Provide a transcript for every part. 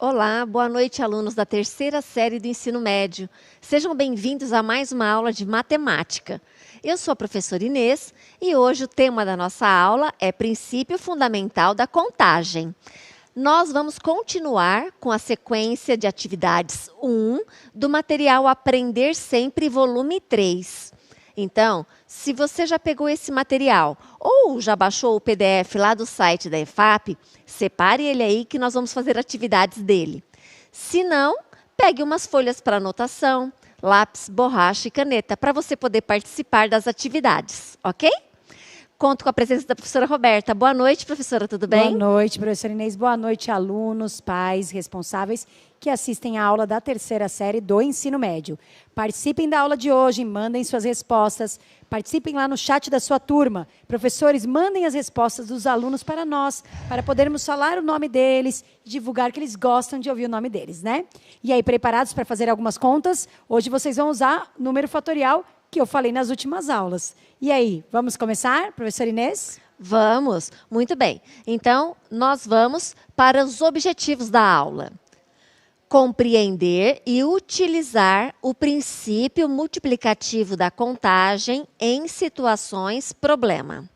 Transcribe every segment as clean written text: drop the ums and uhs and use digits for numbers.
Olá, boa noite, alunos da terceira série do ensino médio. Sejam bem-vindos a mais uma aula de matemática. Eu sou a professora Inês e hoje o tema da nossa aula é Princípio Fundamental da Contagem. Nós vamos continuar com a sequência de atividades 1 do material Aprender Sempre, volume 3. Então, se você já pegou esse material ou já baixou o PDF lá do site da EFAP, separe ele aí que nós vamos fazer atividades dele. Se não, pegue umas folhas para anotação, lápis, borracha e caneta para você poder participar das atividades, ok? Conto com a presença da professora Roberta. Boa noite, professora, tudo bem? Boa noite, professora Inês. Boa noite, alunos, pais, responsáveis que assistem à aula da terceira série do ensino médio. Participem da aula de hoje, mandem suas respostas, participem lá no chat da sua turma. Professores, mandem as respostas dos alunos para nós, para podermos falar o nome deles e divulgar que eles gostam de ouvir o nome deles, né? E aí, preparados para fazer algumas contas? Hoje vocês vão usar número fatorial que eu falei nas últimas aulas. E aí, vamos começar, professora Inês? Vamos, muito bem. Então, nós vamos para os objetivos da aula. Compreender e utilizar o princípio multiplicativo da contagem em situações problema.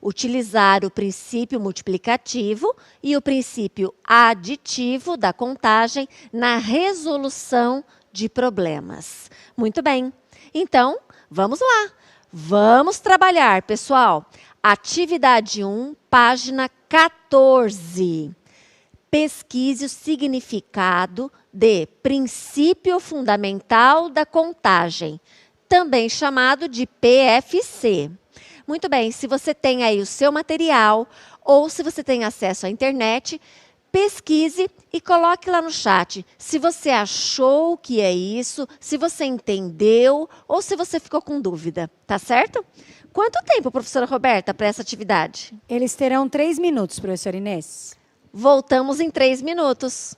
Utilizar o princípio multiplicativo e o princípio aditivo da contagem na resolução de problemas. Muito bem. Então, vamos lá. Vamos trabalhar, pessoal. Atividade 1, página 14. Pesquise o significado de princípio fundamental da contagem, também chamado de PFC. Muito bem, se você tem aí o seu material ou se você tem acesso à internet, pesquise e coloque lá no chat se você achou o que é isso, se você entendeu ou se você ficou com dúvida, tá certo? Quanto tempo, professora Roberta, para essa atividade? Eles terão 3 minutos, professora Inês. Voltamos em 3 minutos.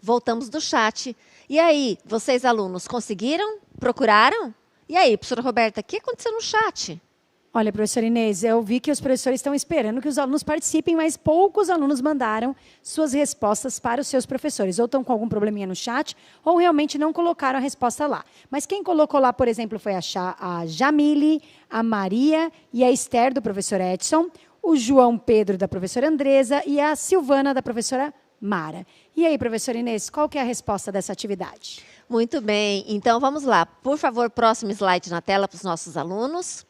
voltamos do chat. E aí, vocês alunos, conseguiram? Procuraram? E aí, professora Roberta, o que aconteceu no chat? Olha, professora Inês, eu vi que os professores estão esperando que os alunos participem, mas poucos alunos mandaram suas respostas para os seus professores. Ou estão com algum probleminha no chat, ou realmente não colocaram a resposta lá. Mas quem colocou lá, por exemplo, foi a Jamile, a Maria e a Esther, do professor Edson, o João Pedro, da professora Andresa, e a Silvana, da professora Mara. E aí, professora Inês, qual que é a resposta dessa atividade? Muito bem, então vamos lá. Por favor, próximo slide na tela para os nossos alunos.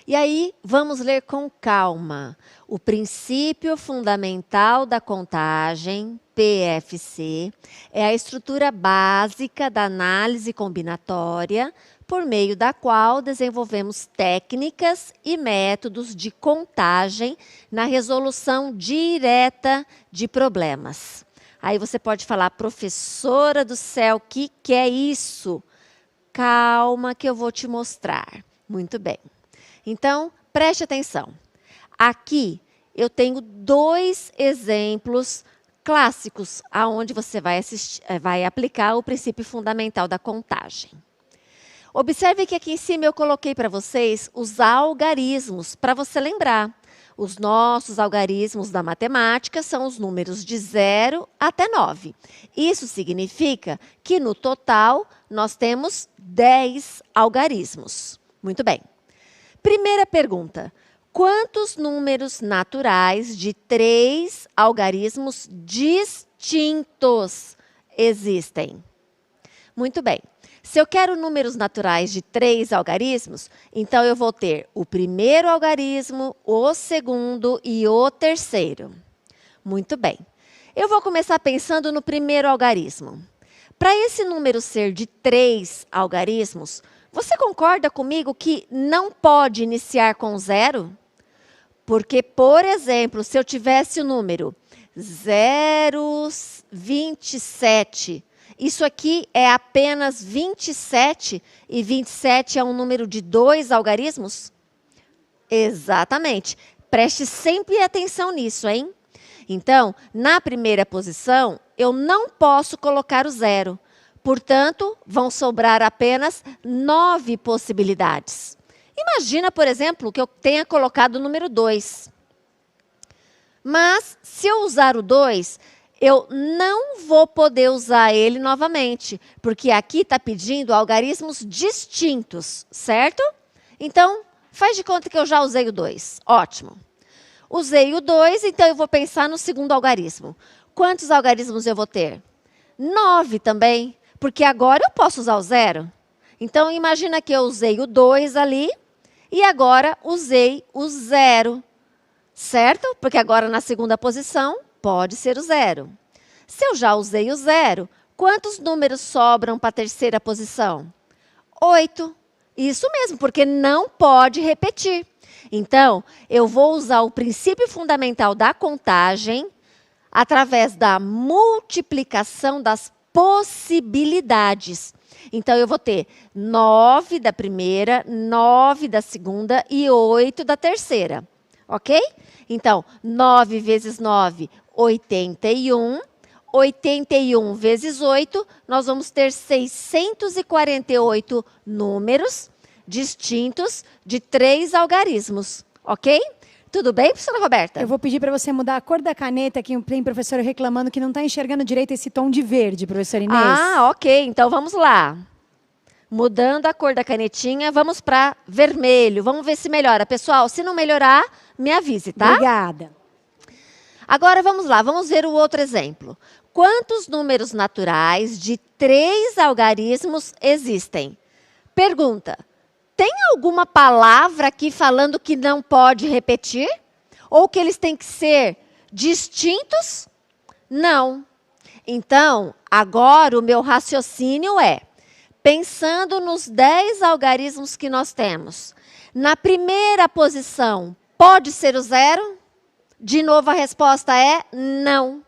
E aí, vamos ler com calma. O princípio fundamental da contagem, PFC, é a estrutura básica da análise combinatória, por meio da qual desenvolvemos técnicas e métodos de contagem na resolução direta de problemas. Aí você pode falar, professora do céu, o que é isso? Calma que eu vou te mostrar. Muito bem. Então, preste atenção. Aqui eu tenho 2 exemplos clássicos aonde você vai aplicar o princípio fundamental da contagem. Observe que aqui em cima eu coloquei para vocês os algarismos, para você lembrar. Os nossos algarismos da matemática são os números de 0 até 9. Isso significa que no total nós temos 10 algarismos. Muito bem. Primeira pergunta. Quantos números naturais de 3 algarismos distintos existem? Muito bem. Se eu quero números naturais de 3 algarismos, então eu vou ter o primeiro algarismo, o segundo e o terceiro. Muito bem. Eu vou começar pensando no primeiro algarismo. Para esse número ser de 3 algarismos, você concorda comigo que não pode iniciar com 0? Porque, por exemplo, se eu tivesse o número 0,27, isso aqui é apenas 27 e 27 é um número de 2 algarismos? Exatamente. Preste sempre atenção nisso, hein? Então, na primeira posição, eu não posso colocar o 0. Portanto, vão sobrar apenas 9 possibilidades. Imagina, por exemplo, que eu tenha colocado o número 2. Mas, se eu usar o 2, eu não vou poder usar ele novamente, porque aqui está pedindo algarismos distintos, certo? Então, faz de conta que eu já usei o 2. Ótimo. Usei o 2, então eu vou pensar no segundo algarismo. Quantos algarismos eu vou ter? 9 também. Porque agora eu posso usar o 0. Então, imagina que eu usei o 2 ali e agora usei o 0. Certo? Porque agora na segunda posição pode ser o 0. Se eu já usei o 0, quantos números sobram para a terceira posição? 8. Isso mesmo, porque não pode repetir. Então, eu vou usar o princípio fundamental da contagem através da multiplicação das possibilidades. Então, eu vou ter 9 da primeira, 9 da segunda e 8 da terceira. Ok? Então, 9 vezes 9, 81. 81 vezes 8, nós vamos ter 648 números distintos de 3 algarismos. Ok? Tudo bem, professora Roberta? Eu vou pedir para você mudar a cor da caneta, que tem professor reclamando que não está enxergando direito esse tom de verde, professora Inês. Ah, ok. Então, vamos lá. Mudando a cor da canetinha, vamos para vermelho. Vamos ver se melhora. Pessoal, se não melhorar, me avise, tá? Obrigada. Agora, vamos lá. Vamos ver o outro exemplo. Quantos números naturais de 3 algarismos existem? Pergunta. Tem alguma palavra aqui falando que não pode repetir? Ou que eles têm que ser distintos? Não. Então, agora o meu raciocínio é, pensando nos 10 algarismos que nós temos, na primeira posição, pode ser o 0? De novo, a resposta é não.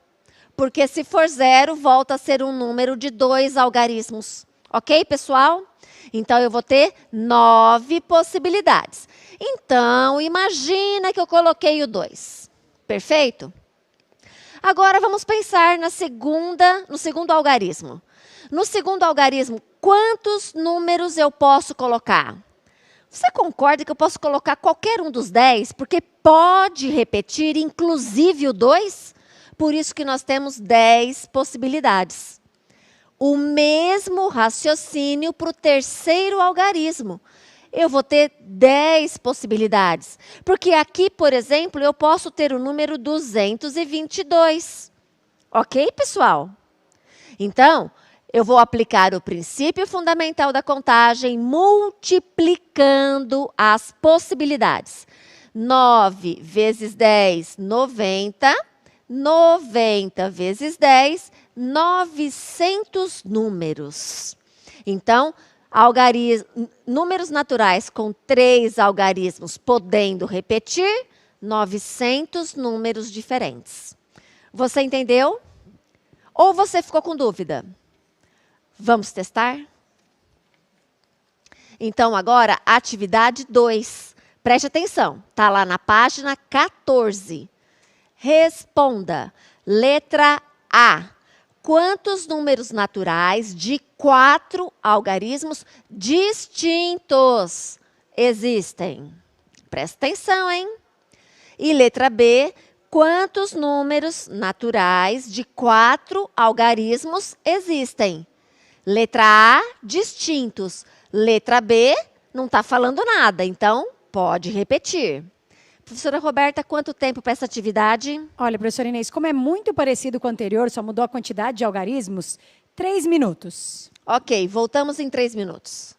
Porque se for 0, volta a ser um número de 2 algarismos. Ok, pessoal? Então, eu vou ter 9 possibilidades. Então, imagina que eu coloquei o 2. Perfeito? Agora vamos pensar no segundo algarismo. No segundo algarismo, quantos números eu posso colocar? Você concorda que eu posso colocar qualquer um dos 10? Porque pode repetir, inclusive o 2? Por isso que nós temos 10 possibilidades. O mesmo raciocínio para o terceiro algarismo. Eu vou ter 10 possibilidades. Porque aqui, por exemplo, eu posso ter o número 222. Ok, pessoal? Então, eu vou aplicar o princípio fundamental da contagem multiplicando as possibilidades. 9 vezes 10, 90. 90 vezes 10, 900 números. Então, números naturais com 3 algarismos podendo repetir, 900 números diferentes. Você entendeu? Ou você ficou com dúvida? Vamos testar? Então, agora, atividade 2. Preste atenção, está lá na página 14. Responda. Letra A. Quantos números naturais de 4 algarismos distintos existem? Presta atenção, hein? E letra B. Quantos números naturais de 4 algarismos existem? Letra A, distintos. Letra B, não está falando nada, então pode repetir. Professora Roberta, quanto tempo para essa atividade? Olha, professora Inês, como é muito parecido com o anterior, só mudou a quantidade de algarismos, 3 minutos. Ok, voltamos em 3 minutos.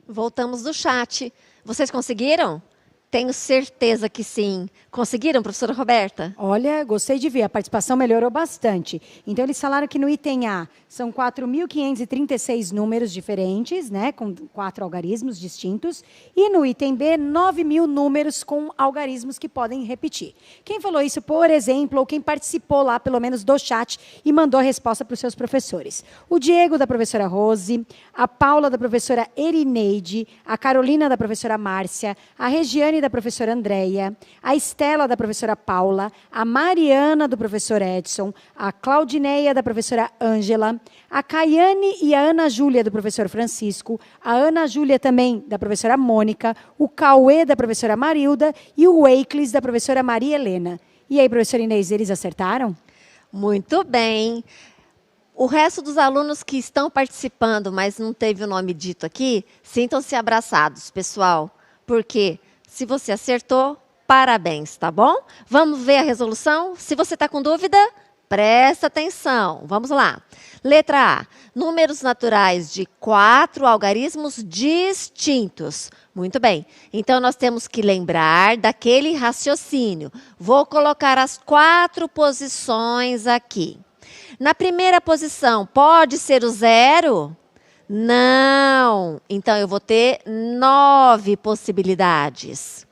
Voltamos do chat. Vocês conseguiram? Tenho certeza que sim. Conseguiram, professora Roberta? Olha, gostei de ver, a participação melhorou bastante. Então, eles falaram que no item A são 4.536 números diferentes, né, com 4 algarismos distintos, e no item B, 9.000 números com algarismos que podem repetir. Quem falou isso, por exemplo, ou quem participou lá, pelo menos, do chat e mandou a resposta para os seus professores? O Diego, da professora Rose, a Paula, da professora Erineide, a Carolina, da professora Márcia, a Regiane, da professora Andréia, a Estela, da professora Paula, a Mariana, do professor Edson, a Claudineia, da professora Ângela, a Caiane e a Ana Júlia, do professor Francisco, a Ana Júlia também, da professora Mônica, o Cauê, da professora Marilda e o Weiclis, da professora Maria Helena. E aí, professora Inês, eles acertaram? Muito bem. O resto dos alunos que estão participando, mas não teve o nome dito aqui, sintam-se abraçados, pessoal, porque se você acertou, parabéns, tá bom? Vamos ver a resolução? Se você está com dúvida, presta atenção. Vamos lá. Letra A. Números naturais de 4 algarismos distintos. Muito bem. Então, nós temos que lembrar daquele raciocínio. Vou colocar as 4 posições aqui. Na primeira posição, pode ser o 0? Não. Então, eu vou ter 9 possibilidades.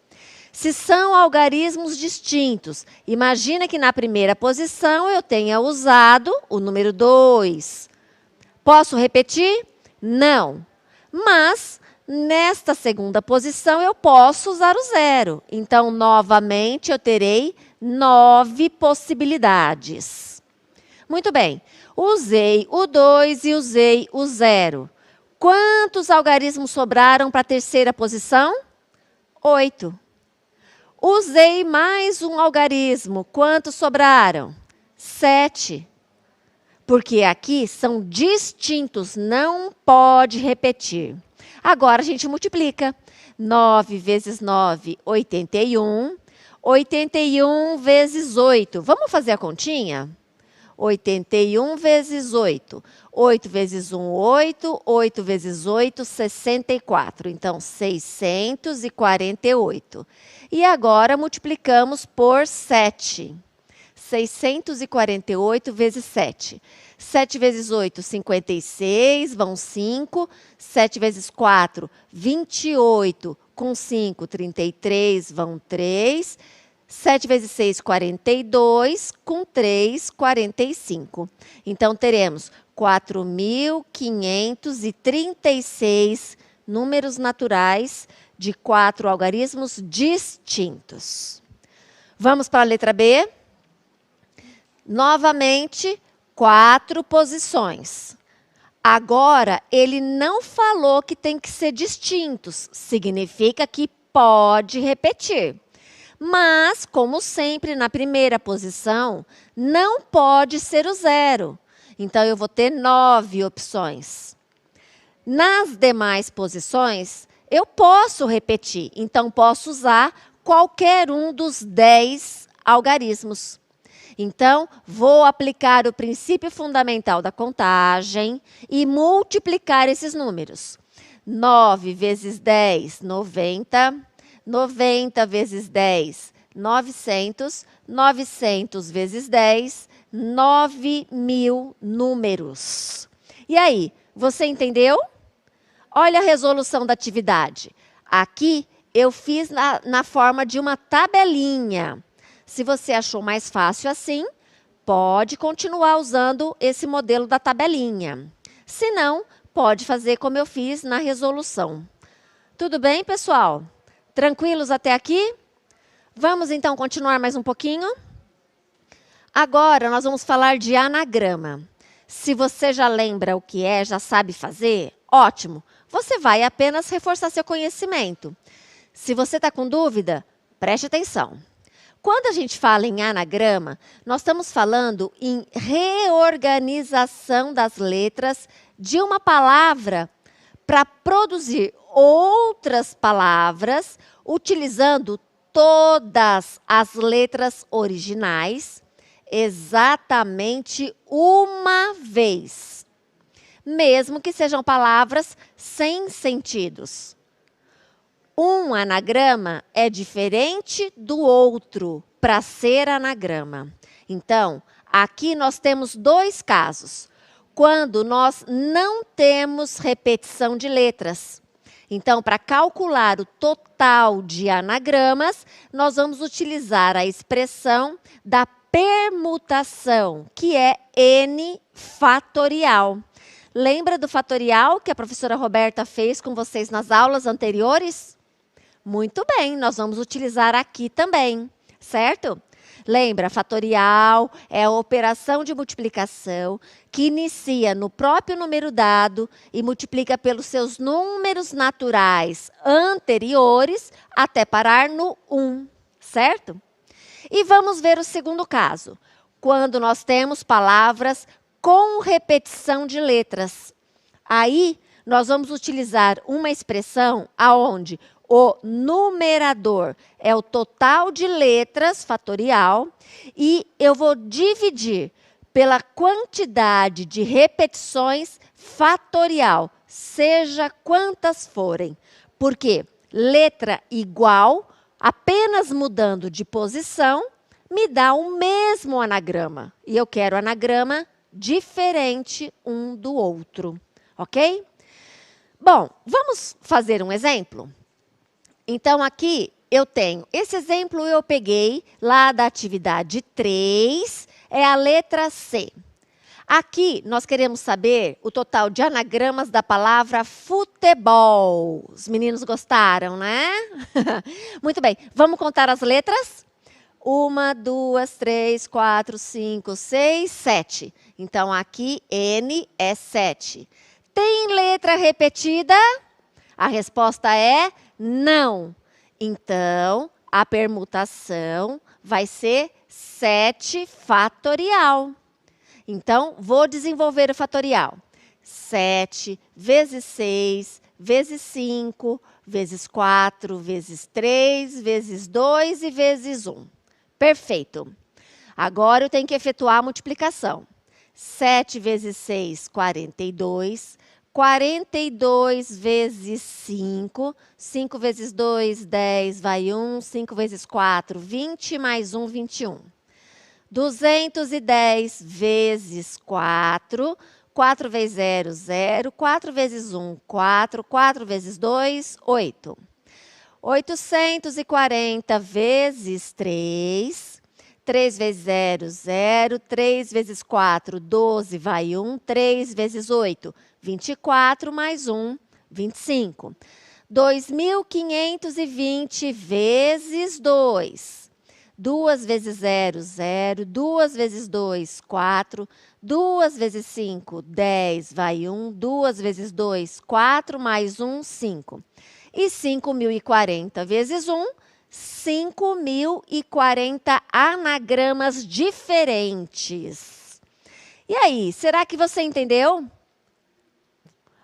Se são algarismos distintos, imagina que na primeira posição eu tenha usado o número 2. Posso repetir? Não. Mas, nesta segunda posição, eu posso usar o 0. Então, novamente, eu terei 9 possibilidades. Muito bem. Usei o 2 e usei o 0. Quantos algarismos sobraram para a terceira posição? 8. Usei mais um algarismo. Quantos sobraram? 7. Porque aqui são distintos, não pode repetir. Agora a gente multiplica. 9 vezes 9, 81. 81 vezes 8. Vamos fazer a continha? 81 vezes 8. 8 vezes 1, 8. 8 vezes 8, 64. Então, 648. E agora multiplicamos por 7. 648 vezes 7. 7 vezes 8, 56, vão 5. 7 vezes 4, 28. Com 5, 33, vão 3. 7 vezes 6, 42. Com 3, 45. Então, teremos 4.536 números naturais de 4 algarismos distintos. Vamos para a letra B? Novamente, 4 posições. Agora, ele não falou que tem que ser distintos. Significa que pode repetir. Mas, como sempre, na primeira posição, não pode ser o 0. Então, eu vou ter 9 opções. Nas demais posições, eu posso repetir. Então, posso usar qualquer um dos 10 algarismos. Então, vou aplicar o princípio fundamental da contagem e multiplicar esses números. 9 vezes 10, 90. 90 vezes 10, 900. 900 vezes 10, 9.000 números. E aí, você entendeu? Olha a resolução da atividade. Aqui, eu fiz na forma de uma tabelinha. Se você achou mais fácil assim, pode continuar usando esse modelo da tabelinha. Se não, pode fazer como eu fiz na resolução. Tudo bem, pessoal? Tranquilos até aqui? Vamos, então, continuar mais um pouquinho? Agora, nós vamos falar de anagrama. Se você já lembra o que é, já sabe fazer, ótimo. Você vai apenas reforçar seu conhecimento. Se você está com dúvida, preste atenção. Quando a gente fala em anagrama, nós estamos falando em reorganização das letras de uma palavra para produzir outras palavras utilizando todas as letras originais exatamente uma vez, mesmo que sejam palavras sem sentidos. Um anagrama é diferente do outro para ser anagrama. Então, aqui nós temos dois casos. Quando nós não temos repetição de letras. Então, para calcular o total de anagramas, nós vamos utilizar a expressão da permutação, que é N fatorial. Lembra do fatorial que a professora Roberta fez com vocês nas aulas anteriores? Muito bem, nós vamos utilizar aqui também, certo? Lembra, fatorial é a operação de multiplicação que inicia no próprio número dado e multiplica pelos seus números naturais anteriores até parar no 1, certo? E vamos ver o segundo caso, quando nós temos palavras com repetição de letras. Aí, nós vamos utilizar uma expressão aonde o numerador é o total de letras, fatorial, e eu vou dividir pela quantidade de repetições, fatorial, seja quantas forem. Porque letra igual, apenas mudando de posição, me dá o mesmo anagrama. E eu quero anagrama diferente um do outro, ok? Bom, vamos fazer um exemplo? Então, aqui eu tenho, esse exemplo eu peguei lá da atividade 3, é a letra C. Aqui nós queremos saber o total de anagramas da palavra futebol. Os meninos gostaram, né? Muito bem, vamos contar as letras? 1, 2, 3, 4, 5, 6, 7. Então, aqui N é 7. Tem letra repetida? A resposta é não. Então, a permutação vai ser 7 fatorial. Então, vou desenvolver o fatorial. 7 vezes 6, vezes 5, vezes 4, vezes 3, vezes 2 e vezes 1. Perfeito. Agora eu tenho que efetuar a multiplicação. 7 vezes 6, 42. 42 vezes 5, 5 vezes 2, 10, vai 1, 5 vezes 4, 20, mais 1, 21. 210 vezes 4, 4 vezes 0, 0, 4 vezes 1, 4, 4 vezes 2, 8. 840 vezes 3, 3 vezes 0, 0, 3 vezes 4, 12, vai 1, 3 vezes 8, 24, mais 1, 25. 2.520 vezes 2. 2 vezes 0, 0. 2 vezes 2, 4. 2 vezes 5, 10, vai 1. 2 vezes 2, 4, mais 1, 5. E 5.040 vezes 1, 5.040 anagramas diferentes. E aí, será que você entendeu?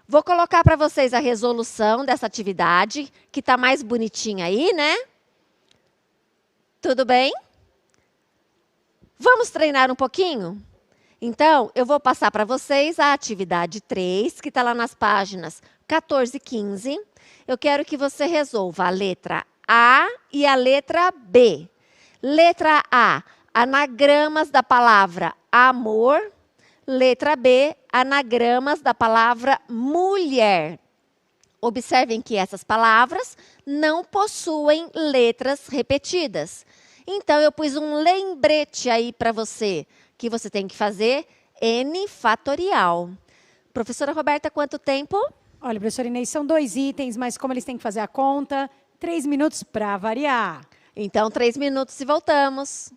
Vou colocar para vocês a resolução dessa atividade, que está mais bonitinha aí, né? Tudo bem? Vamos treinar um pouquinho? Então, eu vou passar para vocês a atividade 3, que está lá nas páginas 14 e 15. Eu quero que você resolva a letra A e a letra B. Letra A, anagramas da palavra amor. Letra B, anagramas da palavra mulher. Observem que essas palavras não possuem letras repetidas. Então, eu pus um lembrete aí para você, que você tem que fazer N fatorial. Professora Roberta, quanto tempo? Olha, professora Inês, são 2 itens, mas como eles têm que fazer a conta, 3 minutos para variar. Então, 3 minutos e voltamos.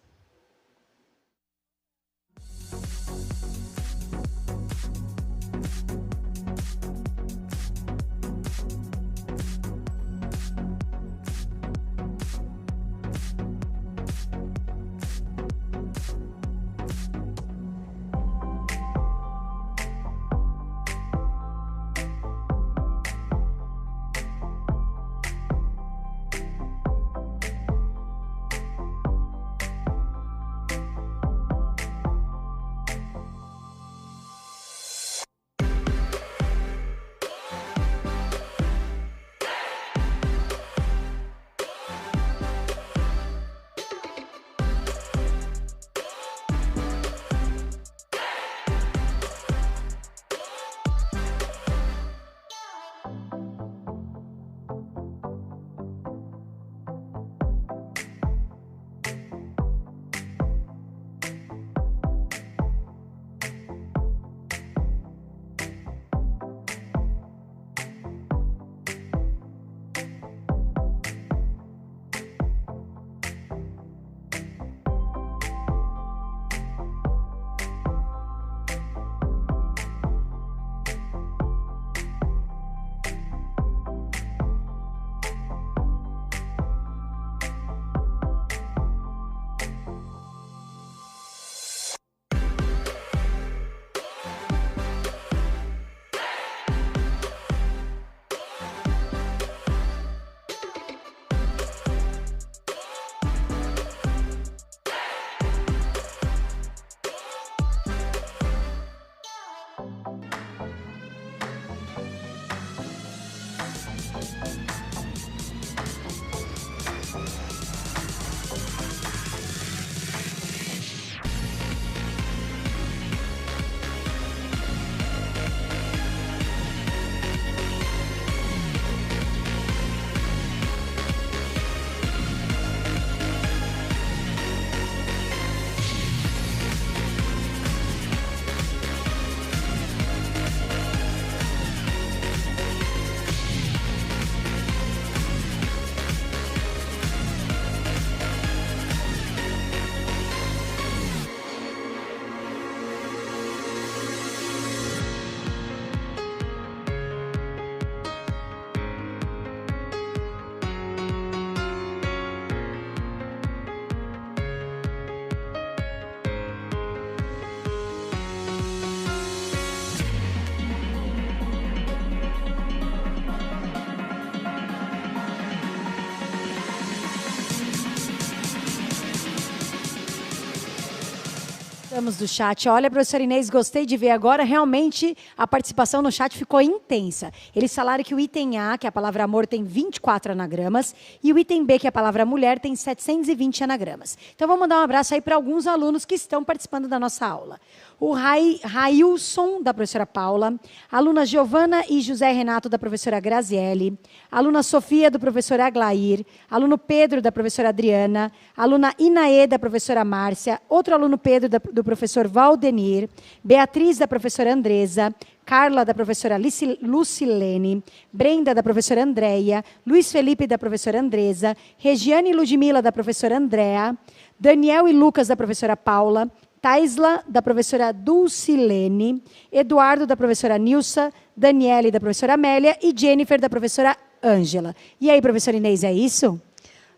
Gostamos do chat. Olha, professor Inês, gostei de ver agora. Realmente, a participação no chat ficou intensa. Eles falaram que o item A, que é a palavra amor, tem 24 anagramas. E o item B, que é a palavra mulher, tem 720 anagramas. Então, vamos mandar um abraço aí para alguns alunos que estão participando da nossa aula. O Railson, da professora Paula. A aluna Giovana e José Renato, da professora Graziele. A aluna Sofia, do professor Aglair. Aluno Pedro, da professora Adriana. A aluna Inaê, da professora Márcia. Outro aluno Pedro, do professor Valdenir. Beatriz, da professora Andresa. Carla, da professora Lucilene. Brenda, da professora Andréia. Luiz Felipe, da professora Andresa. Regiane e Ludmila, da professora Andréa. Daniel e Lucas, da professora Paula. Taisla, da professora Dulcilene, Eduardo, da professora Nilsa, Daniele, da professora Amélia e Jennifer, da professora Ângela. E aí, professora Inês, é isso?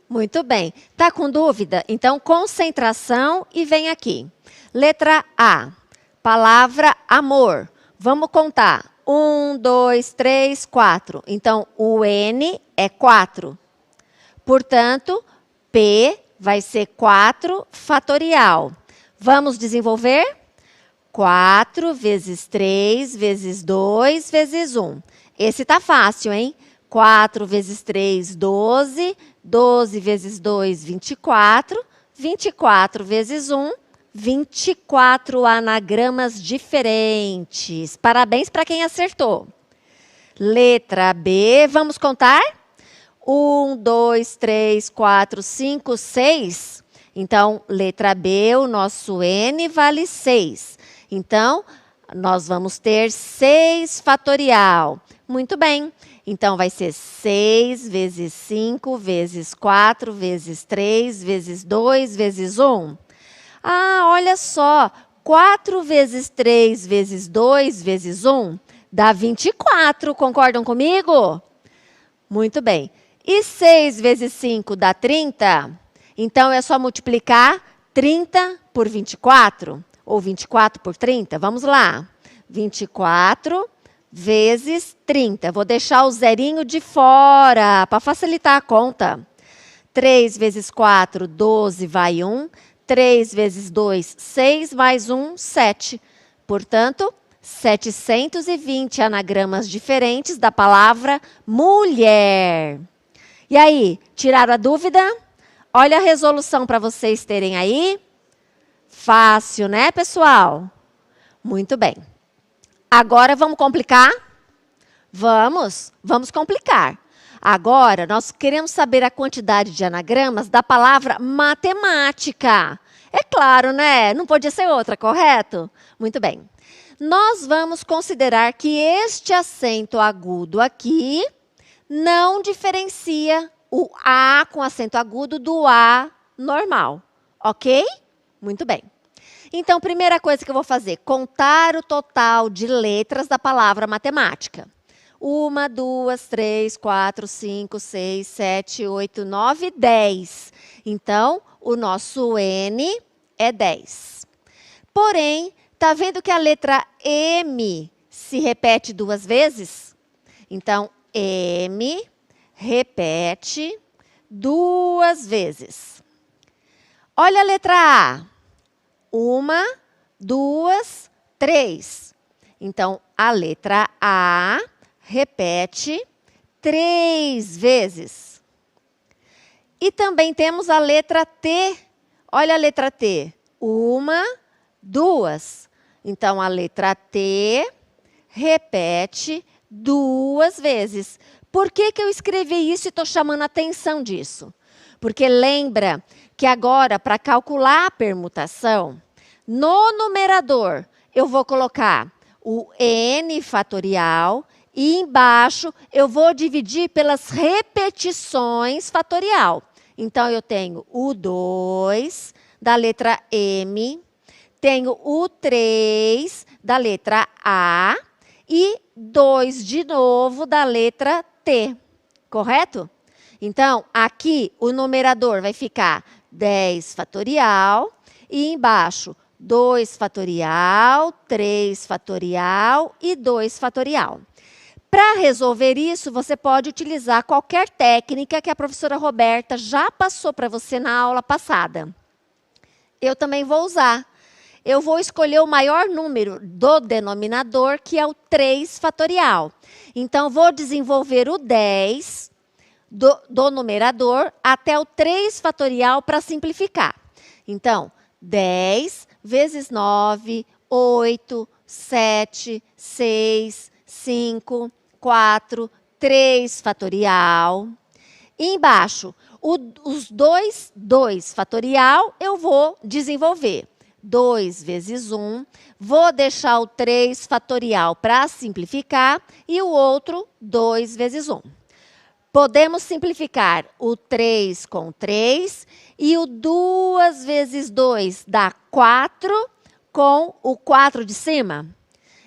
Muito bem. Tá com dúvida? Então, concentração e vem aqui. Letra A, palavra amor. Vamos contar. 1, 2, 3, 4. Então, o N é 4. Portanto, P vai ser 4 fatorial. Vamos desenvolver? 4 vezes 3 vezes 2 vezes 1. Esse tá fácil, hein? 4 vezes 3, 12. 12 vezes 2, 24. 24 vezes 1, 24 anagramas diferentes. Parabéns para quem acertou. Letra B, vamos contar? 1, 2, 3, 4, 5, 6. Então, letra B, o nosso N vale 6. Então, nós vamos ter 6 fatorial. Muito bem. Então, vai ser 6 vezes 5 vezes 4 vezes 3 vezes 2 vezes 1. Ah, olha só. 4 vezes 3 vezes 2 vezes 1 dá 24. Concordam comigo? Muito bem. E 6 vezes 5 dá 30? Então, é só multiplicar 30 por 24, ou 24 por 30. Vamos lá. 24 vezes 30. Vou deixar o zerinho de fora, para facilitar a conta. 3 vezes 4, 12, vai 1. 3 vezes 2, 6, mais 1, 7. Portanto, 720 anagramas diferentes da palavra mulher. E aí, tiraram a dúvida? Olha a resolução para vocês terem aí. Fácil, né, pessoal? Muito bem. Agora vamos complicar? Vamos complicar. Agora, nós queremos saber a quantidade de anagramas da palavra matemática. É claro, né? Não podia ser outra, correto? Muito bem. Nós vamos considerar que este acento agudo aqui não diferencia o A com acento agudo do A normal, ok? Muito bem. Então, primeira coisa que eu vou fazer, contar o total de letras da palavra matemática. 1, 2, 3, 4, 5, 6, 7, 8, 9, 10. Então, o nosso N é 10. Porém, tá vendo que a letra M se repete 2 vezes? Então, M repete 2 vezes. Olha a letra A. 1, 2, 3. Então, a letra A repete 3 vezes. E também temos a letra T. Olha a letra T. 1, 2. Então, a letra T repete 2 vezes. Por que eu escrevi isso e estou chamando a atenção disso? Porque lembra que agora, para calcular a permutação, no numerador, eu vou colocar o N fatorial e embaixo eu vou dividir pelas repetições fatorial. Então, eu tenho o 2 da letra M, tenho o 3 da letra A e 2 de novo da letra T, correto? Então, aqui o numerador vai ficar 10 fatorial e embaixo 2 fatorial, 3 fatorial e 2 fatorial. Para resolver isso, você pode utilizar qualquer técnica que a professora Roberta já passou para você na aula passada. Eu também vou usar. eu vou escolher o maior número do denominador, que é o 3 fatorial. Então, vou desenvolver o 10 do numerador até o 3 fatorial para simplificar. Então, 10 vezes 9, 8, 7, 6, 5, 4, 3 fatorial. E embaixo, os 2 fatorial, eu vou desenvolver. 2 vezes 1, vou deixar o 3 fatorial para simplificar e o outro 2 vezes 1. Podemos simplificar o 3 com 3 e o 2 vezes 2 dá 4 com o 4 de cima.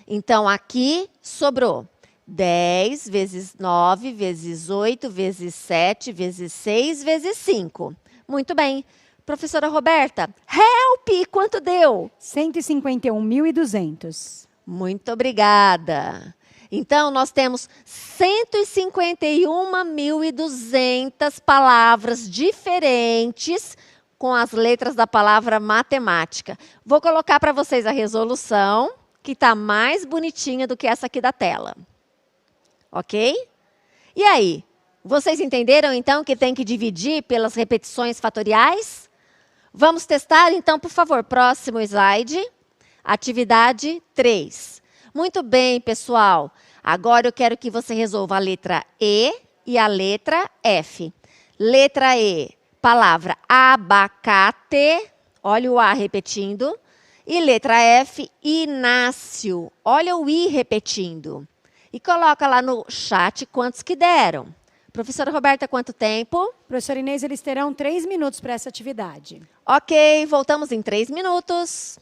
Então, aqui sobrou 10 vezes 9 vezes 8 vezes 7 vezes 6 vezes 5. Muito bem. Professora Roberta, help! Quanto deu? 151.200. Muito obrigada. Então, nós temos 151.200 palavras diferentes com as letras da palavra matemática. Vou colocar para vocês a resolução, que está mais bonitinha do que essa aqui da tela. Ok? E aí? Vocês entenderam, então, que tem que dividir pelas repetições fatoriais? Vamos testar, então, por favor. Próximo slide. Atividade 3. Muito bem, pessoal. Agora eu quero que você resolva a letra E e a letra F. Letra E, palavra abacate. Olha o A repetindo. E letra F, Inácio. Olha o I repetindo. E coloca lá no chat quantos que deram. Professora Roberta, quanto tempo? Professora Inês, eles terão 3 minutos para essa atividade. Ok, voltamos em 3 minutos.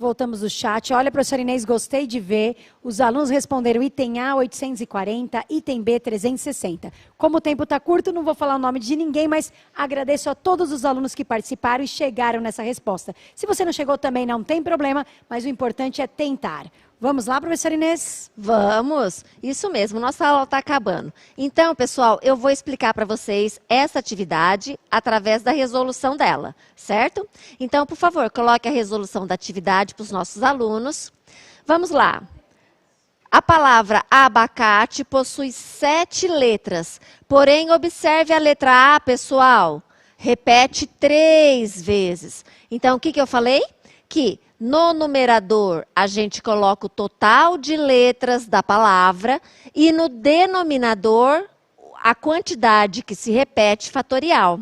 voltamos do chat. Olha, professora Inês, gostei de ver. Os alunos responderam item A, 840, item B, 360. Como o tempo está curto, não vou falar o nome de ninguém, mas agradeço a todos os alunos que participaram e chegaram nessa resposta. Se você não chegou também, não tem problema, mas o importante é tentar. Vamos lá, professora Inês? Vamos! Isso mesmo, nossa aula está acabando. Então, pessoal, eu vou explicar para vocês essa atividade através da resolução dela, certo? Então, por favor, coloque a resolução da atividade para os nossos alunos. Vamos lá. A palavra abacate possui 7 letras, porém, observe a letra A, pessoal. Repete 3 vezes. Então, o que eu falei? Que no numerador, a gente coloca o total de letras da palavra e no denominador, a quantidade que se repete fatorial.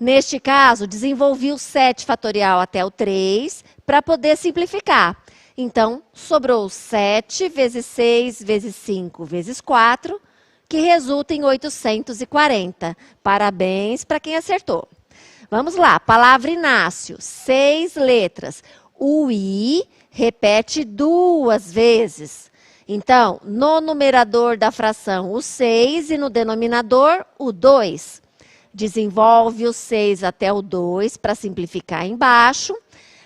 Neste caso, desenvolvi o 7 fatorial até o 3 para poder simplificar. Então, sobrou 7 vezes 6 vezes 5 vezes 4, que resulta em 840. Parabéns para quem acertou. Vamos lá, palavra Inácio, 6 letras. O I repete 2 vezes. Então, no numerador da fração, o 6 e no denominador, o 2. Desenvolve o 6 até o 2 para simplificar embaixo,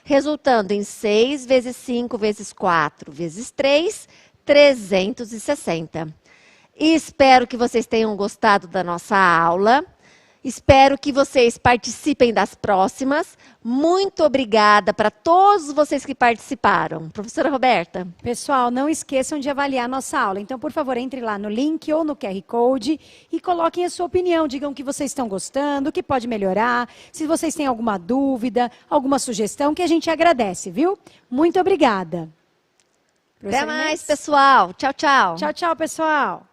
resultando em 6 vezes 5 vezes 4 vezes 3, 360. E espero que vocês tenham gostado da nossa aula. Espero que vocês participem das próximas. Muito obrigada para todos vocês que participaram. Professora Roberta. Pessoal, não esqueçam de avaliar a nossa aula. Então, por favor, entre lá no link ou no QR Code e coloquem a sua opinião. Digam o que vocês estão gostando, o que pode melhorar. Se vocês têm alguma dúvida, alguma sugestão, que a gente agradece, viu? Muito obrigada. Até mais, pessoal. Tchau, tchau. Tchau, tchau, pessoal.